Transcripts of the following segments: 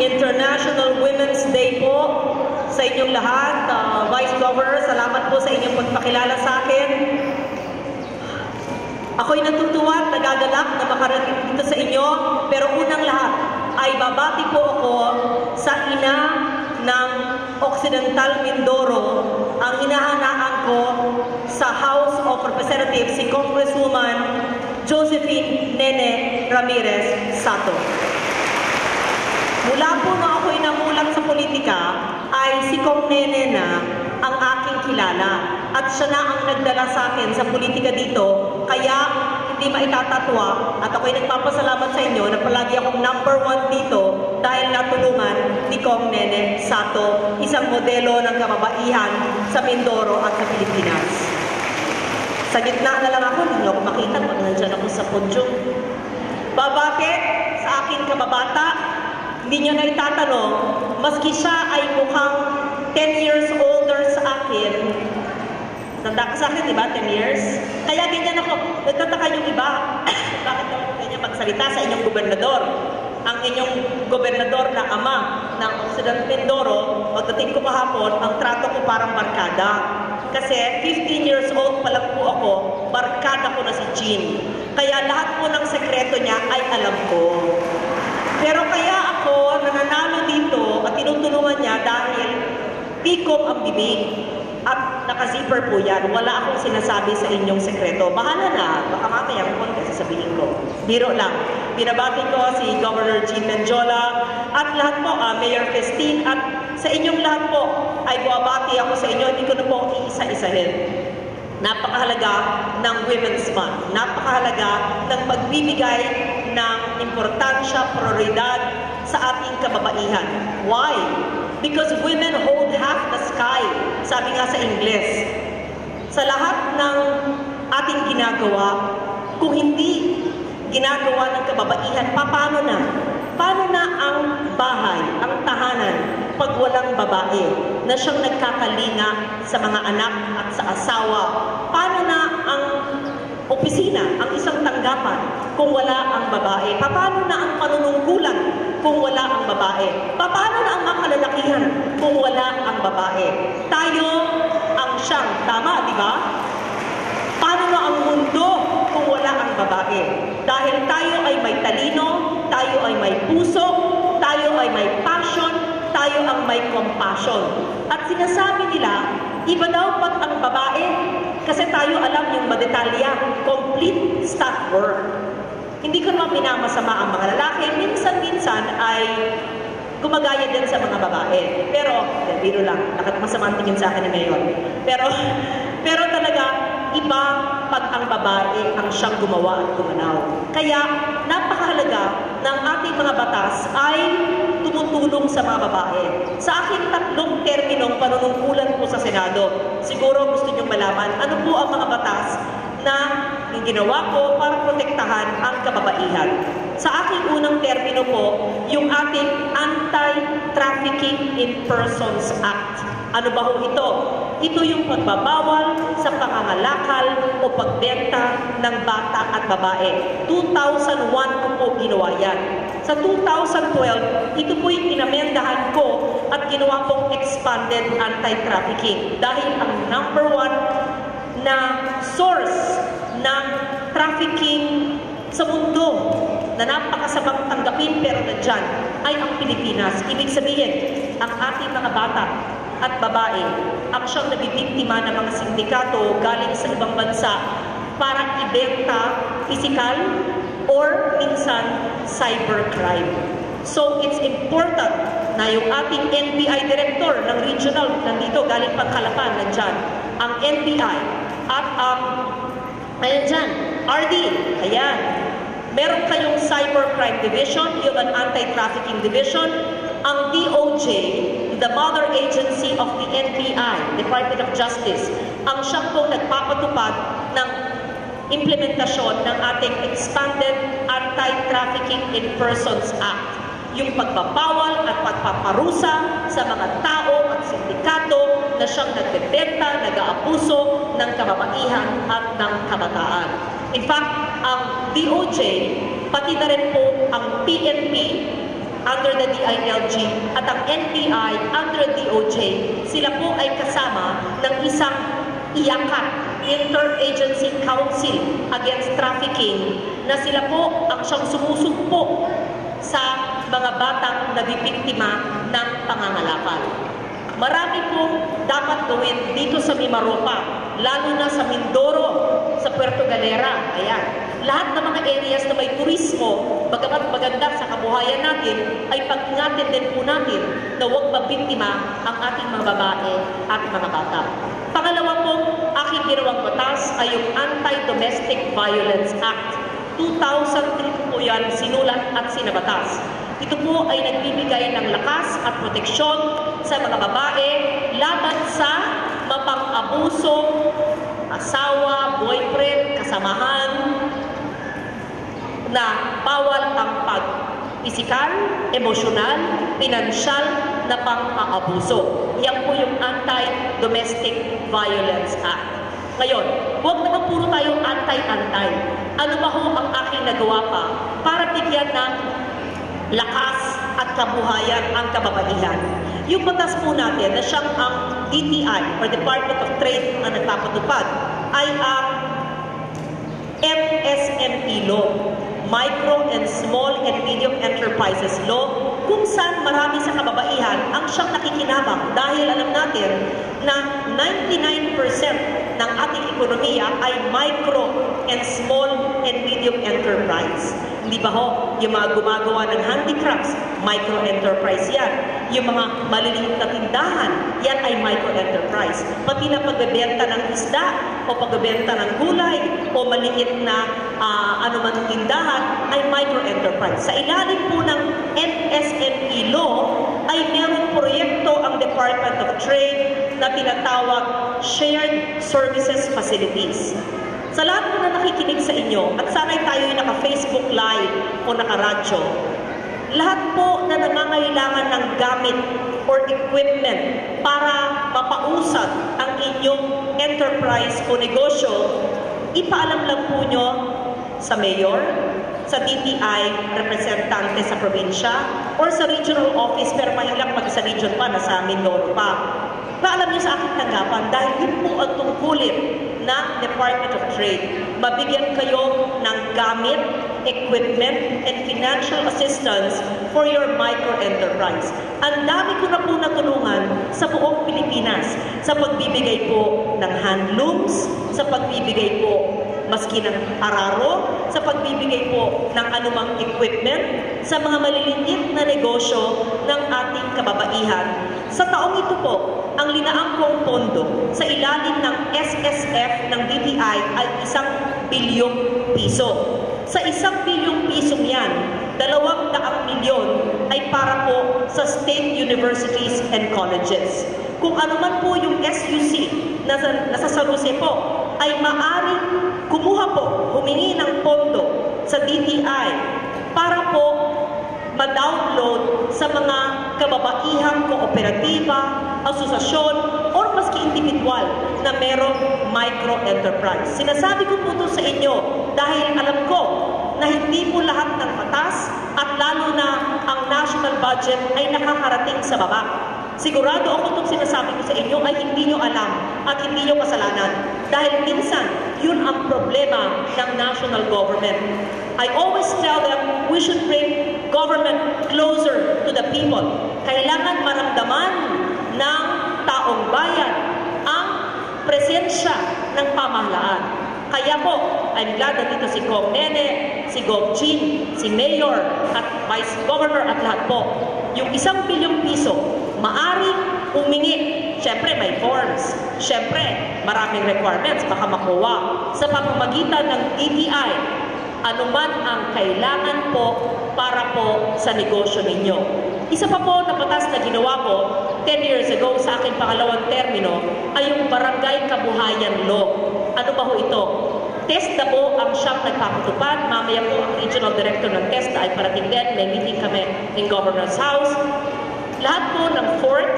International Women's Day po sa inyong lahat. Vice Governor, salamat po sa inyong pagpakilala sa akin. Ako'y natutuwa at nagagalak na makarating dito sa inyo, pero unang lahat ay babati po ako sa ina ng Occidental Mindoro, ang hinahanaan ko sa House of Representatives, si Congresswoman Josephine Nene Ramirez Sato. Mula po na ako'y namulat sa politika, ay si Kong Nene na ang aking kilala. At siya na ang nagdala sa akin sa politika dito, kaya hindi maitatatwa at ako'y nagpapasalamat sa inyo na palagi akong #1 dito dahil natulungan ni Kong Nene Sato, isang modelo ng kababaihan sa Mindoro at sa Pilipinas. Sa gitna na lang ako, hindi ako makita pag nandiyan ako sa podium. Babati sa aking kababata, hindi niyo na itatanong, maski siya ay mukhang 10 years older sa akin. Tanda ka sa akin, di ba? 10 years? Kaya ganyan ako. Nagtataka yung iba. Bakit ako ganyan magsalita sa inyong gobernador? Ang inyong gobernador na ama ng Occidental Mindoro, pagdating ko kahapon, ang trato ko parang barkada. Kasi 15 years old pa lang po ako, barkada ko na si Jean. Kaya lahat po ng sekreto niya ay alam ko. Pero kaya ako nananalo dito at tinutulungan niya dahil tikom ang bibig at naka-zipper po yan. Wala akong sinasabi sa inyong sekreto. Bahala na, baka mamaya kung sasabihin ko. Biro lang. Binabati ko si Governor Jean Menjola at lahat po, Mayor Festin, at sa inyong lahat po ay buwabati ako sa inyo. Hindi ko na po iisa-isahin. Napakahalaga ng Women's Month. Napakahalaga ng pagbibigay ng importansya, prioridad sa ating kababaihan. Why? Because women hold half the sky, sabi nga sa Ingles. Sa lahat ng ating ginagawa, kung hindi ginagawa ng kababaihan, paano na? Paano na ang bahay, ang tahanan, pag walang babae na siyang nagkakalinga sa mga anak at sa asawa? Paano na ang opisina, ang isang tanggapan, kung wala ang babae? Paano na ang panunungkulan kung wala ang babae? Paano na ang mga kalalakihan kung wala ang babae? Tayo ang siyang, tama, di ba? Paano na ang mundo kung wala ang babae? Dahil tayo ay may talino, tayo ay may puso, tayo ay may passion, tayo ang may compassion. At sinasabi nila, iba daw pag ang babae, kasi tayo alam yung madetalya, complete staff work. Hindi ko naman minamasama ang mga lalaki. Minsan-minsan ay gumagaya din sa mga babae. Pero, biro lang, masama ang tingin sa akin ni Mayor. Pero talaga, iba pag ang babae ang siyang gumawa at gumanaw. Kaya, napakahalaga ng ating mga batas ay tumutulong sa mga babae. Sa aking 3 terminong panunungkulan po sa Senado, siguro gusto niyong malaman ano po ang mga batas na yung ginawa ko para protektahan ang kababaihan. Sa aking unang termino po, yung ating Anti-Trafficking in Persons Act. Ano ba ho ito? Ito yung pagbabawal sa pangangalakal o pagbenta ng bata at babae. 2001 ko po ginawa yan. Sa 2012, ito po yung inamendahan ko at ginawa pong expanded anti-trafficking. Dahil ang #1 na source ng trafficking sa mundo na napakasamang tanggapin pero nandyan ay ang Pilipinas. Ibig sabihin, ang ating mga bata at babae ang siyang nabibiktima ng mga sindikato galing sa ibang bansa para ibenta physical or minsan cybercrime. So it's important na yung ating NBI director ng regional nandito galing Pagkalapan nandyan, ang NBI at ayan dyan, RD, ayan. Meron kayong cybercrime division, yung anti-trafficking division, ang DOJ, the mother agency of the NBI, Department of Justice, ang siyang po nagpapatupad ng implementasyon ng ating Expanded Anti-Trafficking in Persons Act. Yung pagbabawal at pagpaparusa sa mga tao at sindikato na siyang nagbebenta, nag-aabuso ng kababaihan at ng kabataan. In fact, ang DOJ, pati na rin po ang PNP, under the DILG at ang NBI under DOJ, sila po ay kasama ng isang IACAT, Interagency Council Against Trafficking, na sila po ang siyang sumusugpo sa mga batang nabibiktima ng pangangalakal. Marami pong dapat gawin dito sa Mimaropa, lalo na sa Mindoro, sa Puerto Galera. Ayan. Lahat ng mga areas na may turismo, bagamat maganda sa kabuhayan natin, ay pag-ingatin din po natin na huwag mabiktima ang ating mga babae at mga bata. Pangalawa pong aking ginawang batas ay yung Anti-Domestic Violence Act. 2003 po yan sinulat at sinabatas. Ito po ay nagbibigay ng lakas at proteksyon sa mga babae laban sa mapang-abuso, asawa, boyfriend, kasamahan, na bawal ang pag-pisikal, emosyonal, pinansyal na pang-aabuso. Yan po yung Anti-Domestic Violence Act. Ngayon, huwag naman puro tayong antay-antay. Ano ba ho ang aking nagawa pa para bigyan ng lakas at kabuhayan ang kababaihan? Yung batas po natin na siyang ang DTI or Department of Trade ang nagpapatupad ay ang MSME Law, Micro and Small and Medium Enterprises Law, kung saan marami sa kababaihan ang siyang nakikinabang dahil alam natin na 99% ng ating ekonomiya ay micro and small and medium enterprise. Hindi ba ho? Yung mga gumagawa ng handicrafts, micro enterprise yan. Yung mga maliliit na tindahan, yan ay micro enterprise. Pati na pagbebenta ng isda o pagbebenta ng gulay o maliit na anuman tindahan ay micro enterprise. Sa ilalim po ng MSME law ay merong proyekto ang Department of Trade na tinatawag Shared Services Facilities. Sa lahat po na nakikinig sa inyo, at sana'y tayo'y naka-Facebook Live o naka-radyo, lahat po na nangangailangan ng gamit or equipment para mapausad ang inyong enterprise o negosyo, ipaalam lang po nyo sa mayor, sa DTI, representante sa probinsya, or sa regional office, pero mahirap pag sa region pa, nasa Mindoro pa. Paalam niyo sa aking tanggapan dahil yun po ang tungkulin ng Department of Trade. Mabigyan kayo ng gamit, equipment, and financial assistance for your micro-enterprise. Ang dami ko na po natulungan sa buong Pilipinas sa pagbibigay po ng handlooms, sa pagbibigay po maski ng araro, sa pagbibigay po ng anumang equipment sa mga maliliit na negosyo ng ating kababaihan. Sa taong ito po, ang linaang kong pondo sa ilalim ng SSF ng DTI ay 1 bilyong piso. Sa 1 bilyong pisong yan, 200 milyon ay para po sa state universities and colleges. Kung ano man po yung SUC na nasa Saluse po, ay maaring kumuha po, humingi ng pondo sa DTI para po ma-download sa mga kababaihang kooperatiba, asosasyon, or maski individual na merong micro-enterprise. Sinasabi ko po ito sa inyo dahil alam ko na hindi po lahat ng batas at lalo na ang national budget ay nakakarating sa baba. Sigurado ako itong sinasabi ko sa inyo ay hindi nyo alam at hindi nyo kasalanan. Dahil minsan, yun ang problema ng national government. I always tell them, we should bring government closer to the people. Kailangan maramdaman ng taong bayan ang presensya ng pamahalaan. Kaya po, I'm glad na dito si Kong Nene, si Gov Chin, si Mayor, at Vice Governor at lahat po. Yung 1 bilyong piso, maaring humingi. Siyempre, may forms. Siyempre, maraming requirements, baka makuha. Sa pamamagitan ng DTI, anuman ang kailangan po para po sa negosyo ninyo. Isa pa po na batas na ginawa ko 10 years ago sa aking pangalawang termino ay yung Barangay Kabuhayan Law. Ano ba ho ito? TESDA po ang siyang nagpapatupad. Mamaya po ang Regional Director ng TESDA ay parating din. May meeting kami in Governor's House. Lahat po ng 4th,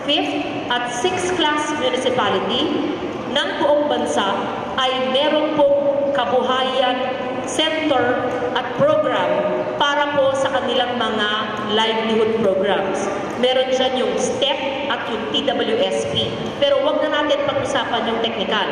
5th at 6th class municipality ng buong bansa ay meron pong kabuhayan center at program para po sa kanilang mga livelihood programs. Meron dyan yung STEP at yung TWSP. Pero wag na natin pag-usapan yung technical.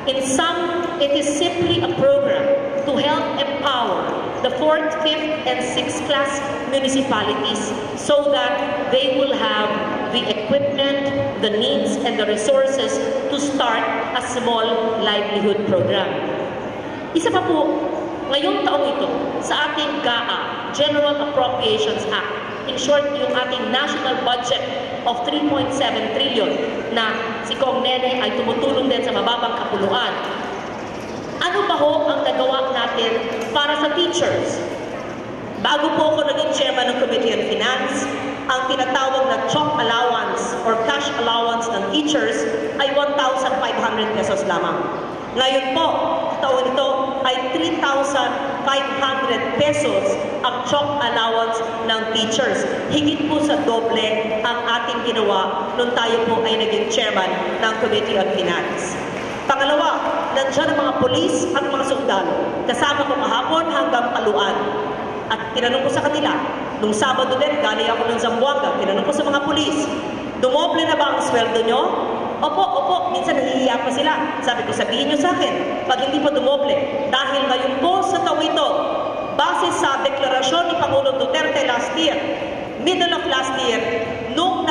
In some, it is simply a program to help empower the 4th, 5th, and 6th class municipalities so that they will have the equipment, the needs, and the resources to start a small livelihood program. Isa pa po, ngayong taong ito, sa ating GAA, General Appropriations Act, in short, yung ating national budget of 3.7 trillion na si Kong Nene ay tumutulong din sa mababang kapuluan. Ano ba ho ang nagawa natin para sa teachers? Bago po ako naging chairman ng Committee on Finance, ang tinatawag na CHOC allowance or cash allowance ng teachers ay 1,500 pesos lamang. Ngayon po, taon ito ay 3,500 pesos ang CHOC allowance ng teachers. Higit po sa doble ang ating ginawa nung tayo po ay naging chairman ng Committee on Finance. Pangalawa, nandiyan ang mga polis at mga sundalo. Kasama ko kahapon hanggang Paluan. At tinanong ko sa kanila, nung Sabado din, galing ako ng Zamboanga, tinanong ko sa mga polis, dumoble na ba ang sweldo nyo? Opo, minsan nahihiya pa sila. Sabi ko, sabihin nyo sa akin, pag hindi pa dumoble, dahil ngayon po sa taong ito, base sa deklarasyon ni Pangulong Duterte last year, middle of last year, nung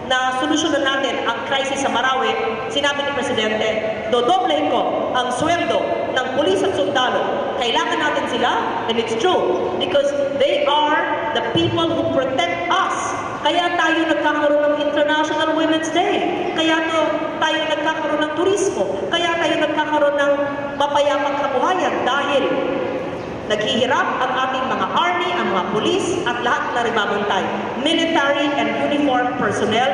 na-solusyonan natin ang crisis sa Marawi, sinabi ni Presidente, dodoblehin ko ang sweldo ng pulis at sundalo. Kailangan natin sila, and it's true, because they are the people who protect us. Kaya tayo nagkakaroon ng International Women's Day. Kaya tayo nagkakaroon ng turismo. Kaya tayo nagkakaroon ng mapayapang kabuhayan dahil naghihirap ang ating mga army, ang mga pulis, at lahat na rimabantay. Military and uniform personnel.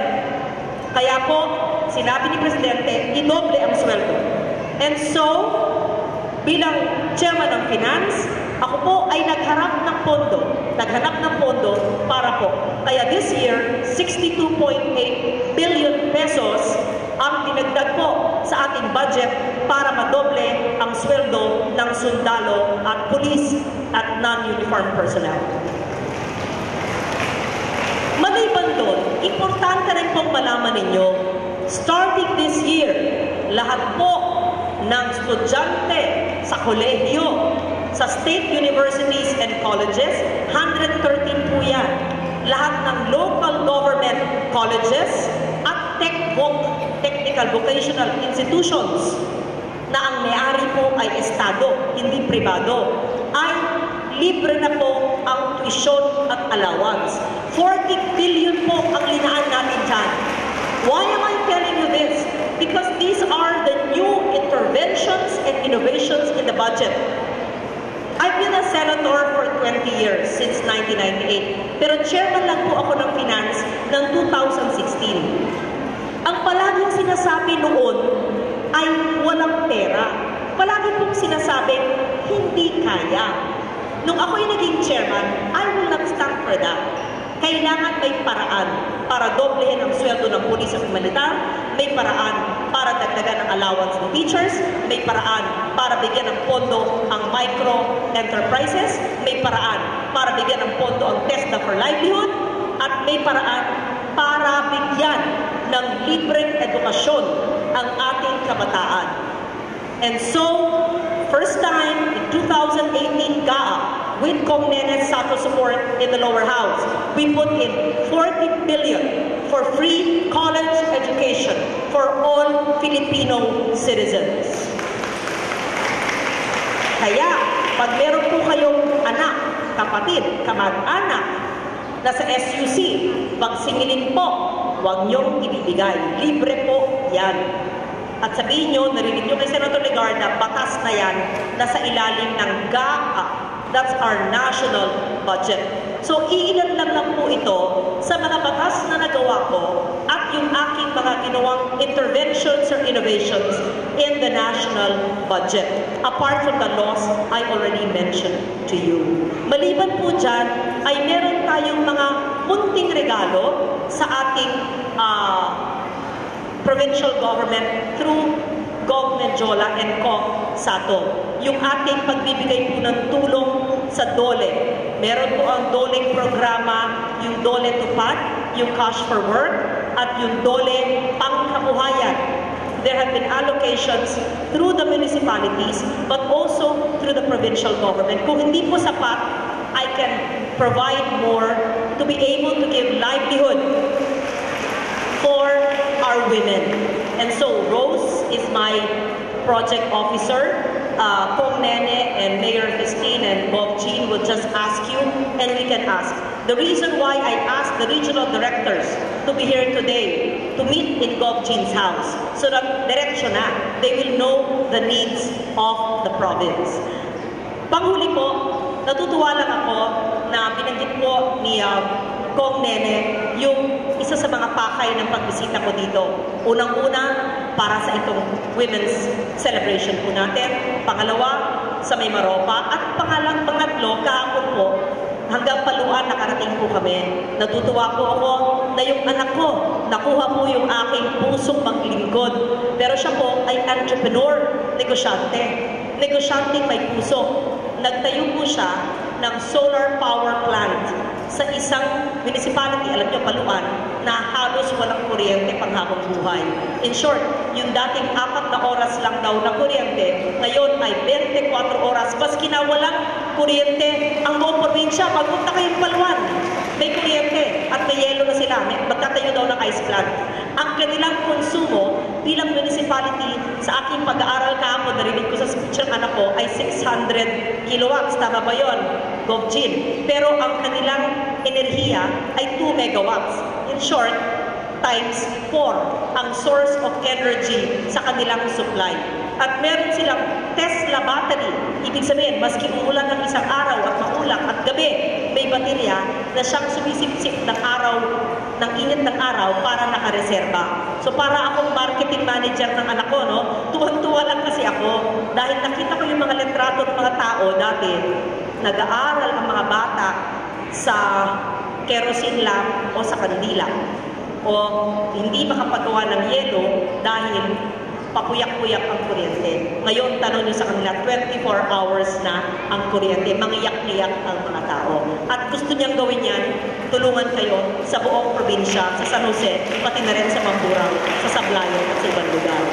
Kaya po, sinabi ni Presidente, idoble ang sweldo. And so, bilang chairman ng finance, ako po ay naghanap ng pondo para po. Kaya this year, 62.8 billion pesos ang dinagdag po sa ating budget para madoble ang sweldo ng sundalo at pulis at non-uniform personnel. Maliban doon, importante rin pong malaman ninyo, starting this year, lahat po ng estudyante sa kolehiyo, sa state universities and colleges, 113 po yan. Lahat ng local government colleges at technical vocational institutions na ang may-ari po ay estado, hindi pribado, ay libre na po ang tuition at allowance. 40 billion po ang linaan natin dyan. Why am I telling you this? Because these are the new interventions and innovations in the budget. I've been a senator for 20 years, since 1998. Pero chairman lang po ako ng finance ng 2016. Ang palaging sinasabi noon ay walang pera. Palagi pong sinasabi, hindi kaya. Nung ako'y naging chairman, I will not stand for that. Kailangan may paraan para doblehin ang sweldo ng pulis at militar, may paraan para dagdagan ang allowance ng teachers, may paraan para bigyan ng pondo ang micro enterprises, may paraan para bigyan ng pondo ang TESDA for livelihood, at may paraan para bigyan ng libreng edukasyon ang ating kabataan. And so, first time in 2018 GAA, with Kong Nene's SATO support in the lower house, we put in 40 billion for free college education for all Filipino citizens. Kaya, pag meron po kayong anak, kapatid, kamag-anak na sa SUC, pag singilin po, huwag niyong ibibigay. Libre po yan. At sabihin nyo, narinig nyo kay Senator Legarda, batas na yan, nasa ilalim ng GAA. That's our national budget. So, iilan lang po ito sa mga batas na nagawa ko at yung aking mga ginawang interventions or innovations in the national budget. Apart from the laws I already mentioned to you. Maliban po dyan, ay meron tayong mga munting regalo sa ating provincial government through Gov. Menjola and Kong Sato. Yung ating pagbibigay po ng tulong sa DOLE. Meron po ang DOLE programa, yung DOLE Tupad, yung Cash for Work, at yung DOLE Pangkabuhayan. There have been allocations through the municipalities, but also through the provincial government. Kung hindi po sapat, I can provide more to be able to give livelihood for our women. And so Rose is my project officer. Kong Nene and Mayor Christine and Bob Jean will just ask you, and we can ask. The reason why I asked the regional directors to be here today, to meet in Gov. Jean's house, so that diretsyo na, they will know the needs of the province. Panghuli po, natutuwa lang ako na binanggit po ni Kong Nene yung isa sa mga pakay ng pagbisita ko dito. Unang-una, para sa itong women's celebration po natin. Pangalawa, sa May Maropa. At pangatlo, kahapon po, hanggang Paluan nakarating po kami. Natutuwa po ako na yung anak ko, nakuha po yung aking pusong maglingkod. Pero siya po ay entrepreneur, negosyante. Negosyanteng may puso. Nagtayo po siya ng solar power plant sa isang municipality, alam niyo, Paluan, na halos walang kuryente panghabang buhay. In short, yung dating 4 na oras lang daw na kuryente, ngayon ay 24 oras. Maski na walang kuryente ang buong probinsya, magpunta kayong Paluan. May kuryente at may yelo na sila. Magtatayo daw ng ice plant. Ang kanilang konsumo bilang municipality, sa aking pag-aaral kahapon, narinig ko sa speech ng anak ko, ay 600 kilowatts. Tama ba yun, Gov. Jean? Pero ang kanilang enerhiya ay 2 megawatts. In short, times 4 ang source of energy sa kanilang supply. At meron silang Tesla battery. Ibig sabihin, maski umulan ng isang araw at maulap at gabi, may baterya na siyang sumisipsip ng araw, ng init ng araw para nakareserba. So para akong marketing manager ng anak ko, no, tuwan-tuwa lang kasi ako dahil nakita ko yung mga litrato ng mga tao dati, nag-aaral ang mga bata sa kerosene lamp o sa kandila o hindi makapagawa ng yelo dahil papuyak-puyak ang kuryente. Ngayon, tanong niyo sa kanila, 24 hours na ang kuryente. Mangiyak-iyak ang mga tao. At gusto niyang gawin yan, tulungan kayo sa buong probinsya, sa San Jose, pati na rin sa Mamburao, sa Sablayan at sa ibang lugar.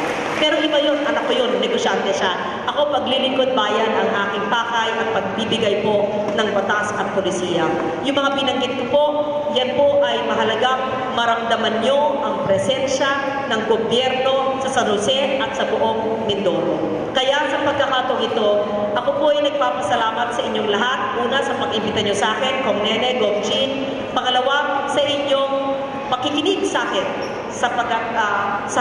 Pero iba yun, anak ko yun, negosyante siya. Ako, paglilingkod bayan ang aking pakay at pagbibigay po ng batas at polisiya. Yung mga binanggit ko po, yan po ay mahalagang maramdaman nyo ang presensya ng gobyerno sa San Jose at sa buong Mindoro. Kaya sa pagkakataong ito, ako po ay nagpapasalamat sa inyong lahat. Una, sa pag-imbita nyo sa akin, Kong Nene, Gov. Jean. Pangalawa, sa inyong makikinig sa akin sa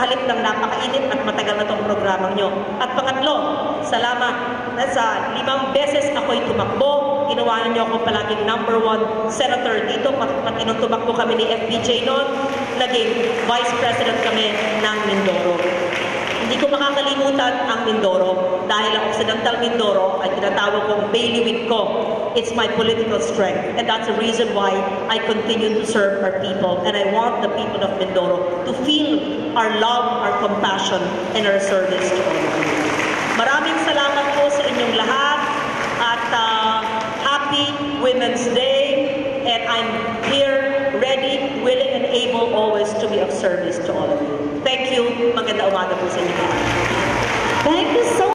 halip ng napakainit at matagal na itong programang nyo. At pangatlo, salamat na sa 5 beses ako'y tumakbo. Ginawa niyo ako palaging #1 senator dito. Pati nung tumakbo kami ni FPJ noon, naging vice president kami ng Mindoro. Hindi ko makakalimutan ang Mindoro dahil ang Occidental Mindoro ay tinatawag kong bailiwick ko. It's my political strength, and that's the reason why I continue to serve our people, and I want the people of Mindoro to feel our love, our compassion, and our service to all of you. Maraming salamat po sa inyong lahat at happy Women's Day, and I'm here ready, willing, and able always to be of service to all of you. Thank you. Magandang umaga po sa inyo. Thank you so